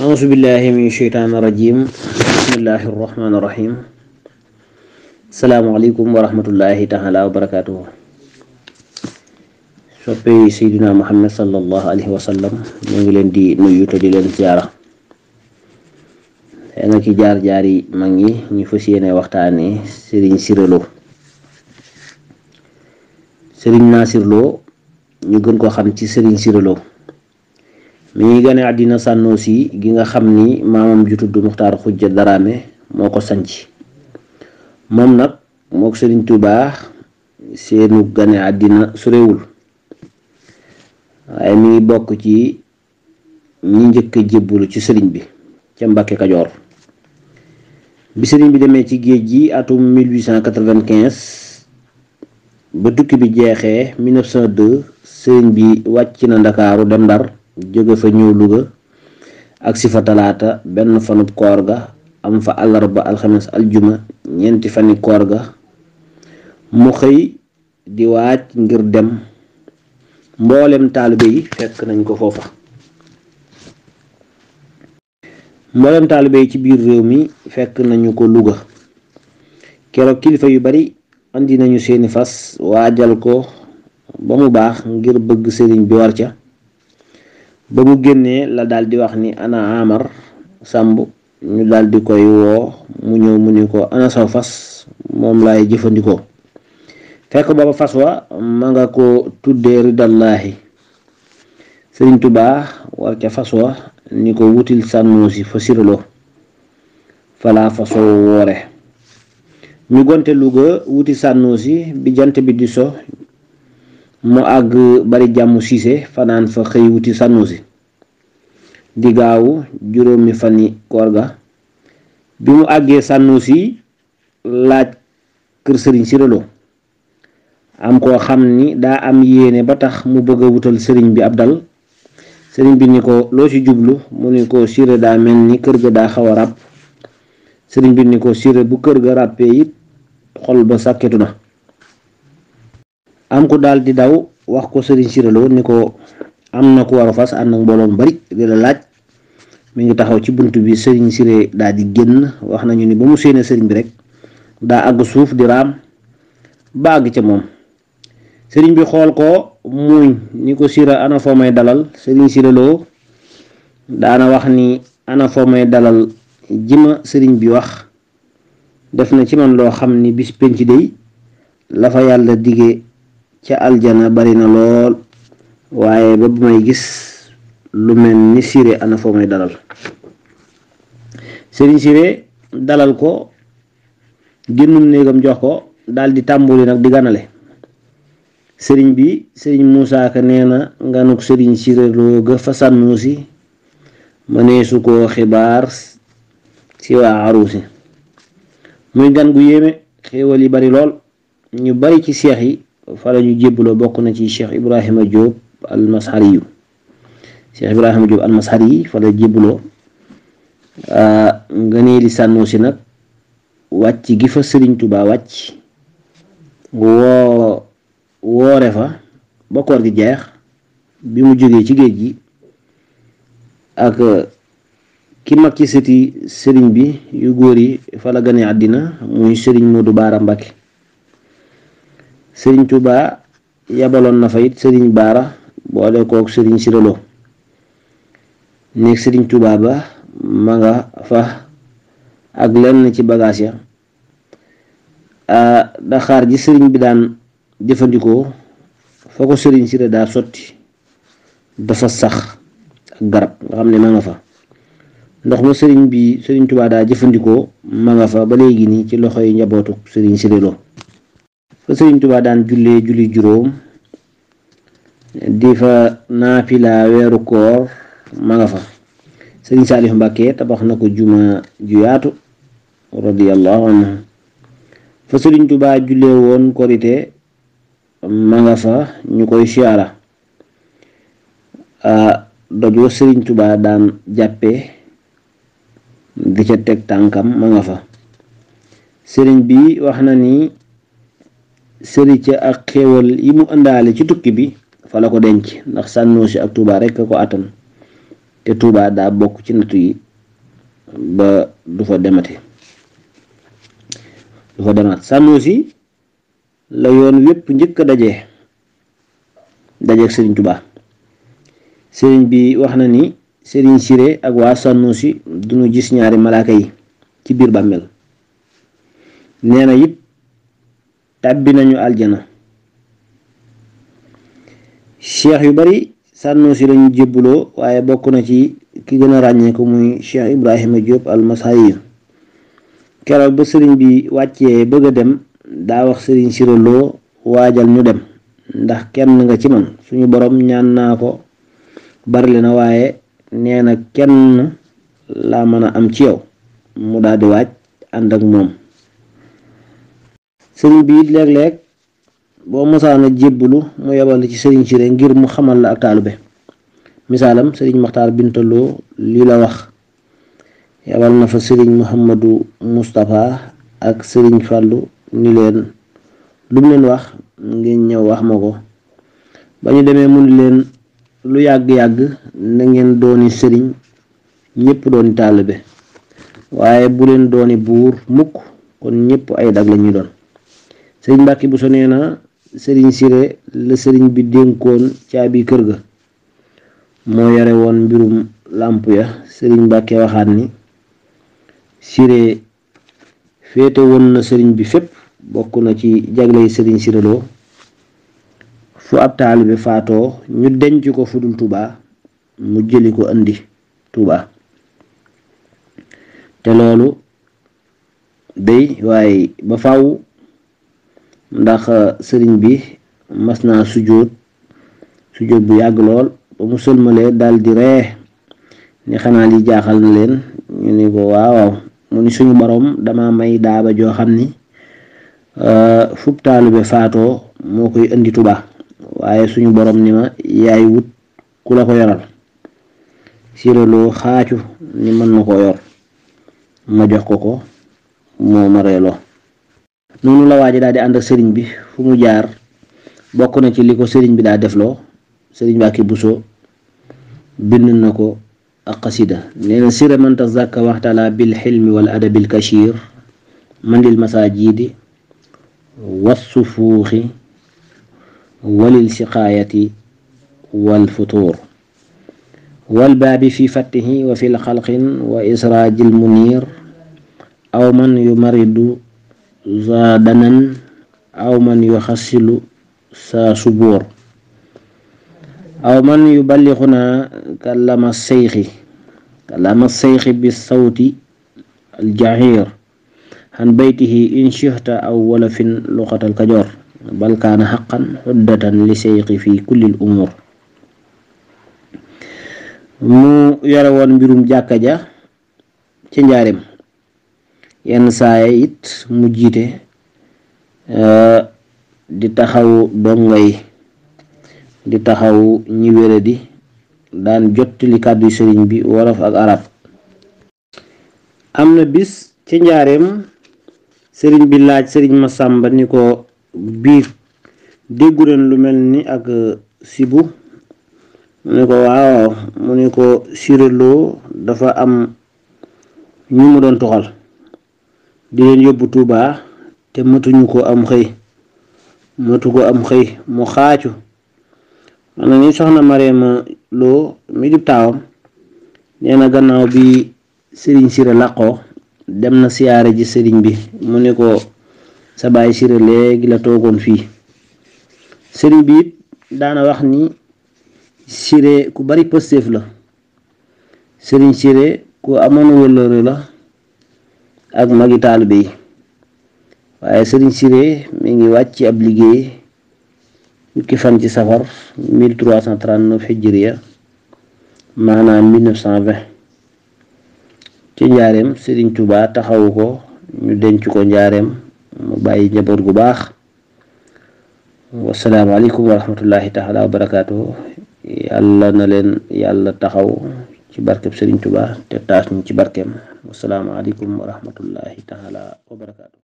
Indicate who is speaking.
Speaker 1: auzu billahi min sheytaani rajim bismillahi rahmaani rahim salaamualeykum wa rahmatullahi taala wa barakatuhu soppe seydina muhammad sallallahu alayhi wa sallam ñoo ngi leen di nuyu te di leen ziyaara tey nga ci jaar-jaari mag ñi ñu fas yéene waxtaane Serigne Siré Lo. Serigne Nassir Lo ñu gën ko xam ci Serigne Siré Lo mi ngi gane àddina Sànnoosi gi nga xam ni maamam ju tudd Muxtaar Xujja Daraame moo ko sanc moom nag mook Serigne Touba seenu gane àddina sorewul waaye mi ngi bokk ci ñi njëkk a jébbulu ci sëriñ bi ca Mbàkke Kajoor bi sëriñ bi demee ci géej gi atum 1895 ba tukki bi jeexee 1902 sëriñ bi wàcc na Ndakaaru dem Ndar jóge fa ñëw Luga ak si fa talaata benn fanub koor ga am fa àllarba alxames aljuma ñeenti fani koor ga mu xëy di waaj ngir dem mboolem taalibe yi fekk nañ ko foofa. mboolem taalibe yi ci biir réew mi fekk nañu ko Luga keroog kilifa yu bari andi nañu seeni fas waajal ko ba mu baax ngir bëgg sëriñ bi war ca ba mu génnee la daldi wax ni ana Amar Sàmb ñu daldi koy woo mu ñëw mu ni ko ana saw fas moom laay jëfandikoo fekk booba fas wa ma nga ko tuddee Ridallaahi Sëriñ Tuubaa war ca fas wa ni ko wutil Sànnoosi fa Siré Lo falaa fasoo woore ñu gonte Luga wuti Sànnoosi bi jant bi di so mu àgg bari jàmm siise fanaan fa xëy wuti Sànnoosi di gaawu juróomi fani koor ga bi mu àggee Sànnoosi laaj kër Sëriñ Siré Lo am koo xam ni daa am yéene ba tax mu bëgg a wutal sëriñ bi ab dal sëriñ bi ni ko loo ci jublu mu ni ko Siré daa mel ni kër ga daa xaw a ràpp sëriñ bi ni ko Siré bu kër ga ràppee it xol ba sàkketu na am ko daal di daw wax ko Serigne Siré Lo ni ko am na ku war a fas ànd ak mbooloo mu bari di la laaj mi ngi taxaw ci bunt bi Serigne Siré daal di génn wax nañu ni ba mu séenee sëriñ bi rek daa àgg suuf di raam ba àgg ca moom sëriñ bi xool ko muuñ ni ko Siré ana foo may dalal Serigne Siré Lo daana wax ni ana foo may dalal ji ma sëriñ bi wax def na ci man loo xam ni bis penc dey la fa yàlla dige ca aljana bari na lool waaye ba bu may gis lu mel ni Siré ana foo may dalal Serigne Siré dalal ko génnum néegam jox ko daldi tàmbuli nag di ganale sëriñ bi sëriñ Muusaa Ka nee na nganuk Serigne Siré Lo ga fa Sànnoosi mëneesu koo xibaar si waa aruusi muy gan gu yéeme xéewal yi bari lool ñu bari ci seex yi fa la ñu jébbaloo bokk na ci Cheikh Ibrahima Diop almashari yu Cheikh Ibrahima Diop almashari yi fa la jébbaloo nga nee di Sànnoosi nag wàcc gi fa Sëriñ Tuubaa wàcc woore fa ba koor gi jeex bi mu jógee ci géej gi ak ki mag ci sëti sëriñ bi yu góor yi fa la gane àddina muy Sëriñ Moodu Baara Mbàkke Sëriñ Tuubaa yabaloon na fa it Sëriñ Baara boole kook Sëriñ Siré Lo néeg Sëriñ Tuubaa ba ma nga fa ak lenn ci bagaas ya daxaar ji sëriñ bi daan jëfandikoo fa ko Sëriñ Siré daa sotti dafa sax ak garab nga xam ne ma nga fa ndox ma Sëriñ Tuubaa daa jëfandikoo ma nga fa ba léegi nii ci loxoy njabootu Sëriñ Siré Lo fa Sëriñ Tuubaa daan julli juróom di fa naafila weeru koor ma nga fa Sëriñ Saalihu Mbàkke tabax na ko juma ju yaatu radiyallahu anhu fa Sëriñ Tuubaa jullee woon korite ma nga fa ñu koy siyaara doj wa Sëriñ Tuubaa daan jàppe di ca teg tànkam ma nga fa sëriñ bi wax na ni sëri ca ak xéewal yi mu ëndaale ci tukki bi fa la ko denc ndax Sànnoosi ak Tuubaa rekk ko attan te Touba daa bokk ci nattu yi ba du fa demaat Sanusi la yoon wépp njëkk a dajeek Sëriñ Touba. sëriñ bi wax na ni Sëriñ Siré ak waa Sanusi duñu gis ñaari malaaka yi ci biir bàmmeel. nee na it tàbbi nañu aljana. cheikh yu bari Sanusi lañu jébbuloo, waaye bokk na ci ki gën a ràññeeku muy Cheikh Ibrahima Diop al-Masari. keroog ba sëriñ bi wàccee bëgg a dem daa wax Sëriñ Siré Lo waajal ñu dem ndax kenn nga ci man, suñu borom ñaan naa ko bari na waaye nee na kenn laa mën a am ci yow. mu daal di waaj ànd ak moom. sëriñ bi it léeg-léeg boo mosaana jébbulu mu yebal ci Sëriñ Siré ngir mu xamal la ak taalube. misaalam Sëriñ Maxtaar Bintaloo lii la wax. yebal na fa Sëriñ Muhammadu Mustapha ak Sëriñ Fàllu ni leen lu mu leen wax ngeen ñëw wax ma ko. ba ñu demee mu ni leen lu yàgg-yàgg na ngeen dooni sëriñ ñëpp dooni taalube, waaye bu leen dooni buur mukk, kon ñëpp ay dag la ñuy doon. Sëriñ Mbàkke Buso nee na Sëriñ Siré la sëriñ bi dénkoon caabi kër ga, moo yore woon mbirum làmp ya. Sëriñ Mbàkke waxaat ni Siré féete woon na sëriñ bi fépp. bokk na ci jagley Sëriñ Siré Lo fu ab taalibe faatoo ñu denc ko fudul Touba mu jëli ko andi Touba. te loolu day waaye ba faw, ndax sëriñ bi mas naa sujjóot bu yàgg lool ba mu sëlmalee dal di ree ni xanaa li jaaxal na leen. ñu ni ko waaw. mu ni suñu borom dama may daaba joo xam ni fub taalibe faatoo moo koy indi Touba, waaye suñu borom ni ma yaay wut ku la ko yoral. Siré Lo xaacu ni mën na koo yor. ma jox ko moo ma reeloo. noonu la waaji daal di ànd ak sëriñ bi fu mu jaar. bokk na ci li ko sëriñ bi daa defloo. Sëriñ Mbàkke Buso bind na ko ak xasida. nee na Siré man tazakka waxtala bil xilmi wal adabil kashir mandil masajidi wassufuuxi walil siqaayati wal futuur wal baabi fi fattihi wa fil xalqin wa israajil munir aw man yu maridu zaadanan aw man yu xasilu saa subuur aw man yu ballixuna kalama seyxi bi sawti aljaxiir xan baytihi in shihta aw wala fin luqatal kajoor bal kaana xaqan xuddatan li seyxi fi kullil umur. mu yore woon mbirum jàkka ja ci njaareem. yenn saaya it mu jiite di taxaw dongo yi, di taxaw ñi wéradi, daan jottali kàddu sëriñ bi wolof ak arab. am na bis ci njaareem sëriñ bi laaj Sëriñ Masàmba ni ko biig déggu leen lu mel ni ak sibu. mu ni ko waaw. mu ni ko Siré Lo dafa am ñu mu doon toxal di leen yóbbu Touba te matu ko am xëy mu xaacu. man na ni soxna Mariama Lo mi di taawam nee na gannaaw bi Sëriñ Siré làqoo dem na siyaare ji sëriñ bi. mu ni ko sa baay Siré léegi la toogoon fii. sëriñ bi it daana wax ni Siré ku bari pëstéef la. Sëriñ Siré ku amoon wëllëre la ak magi taalibe yi. waaye Sëriñ Siré mi ngi wàcc ab liggéey fukki fan ci safar 1339 hijriya maanaam 1920 ci njaareem. Sëriñ Tuubaa taxawu ko, ñu denc ko njaareem, mu bàyyi njaboot gu baax. wassalaamu aleykum wa rahmatullahi taala wa barakaatuhu. yàlla na leen yàlla taxaw ci barkeb Sëriñ Tuubaa te taas ñu ci barkeem. wassalaamu aleykum wa rahmatullahi taala wa barakaatuhu.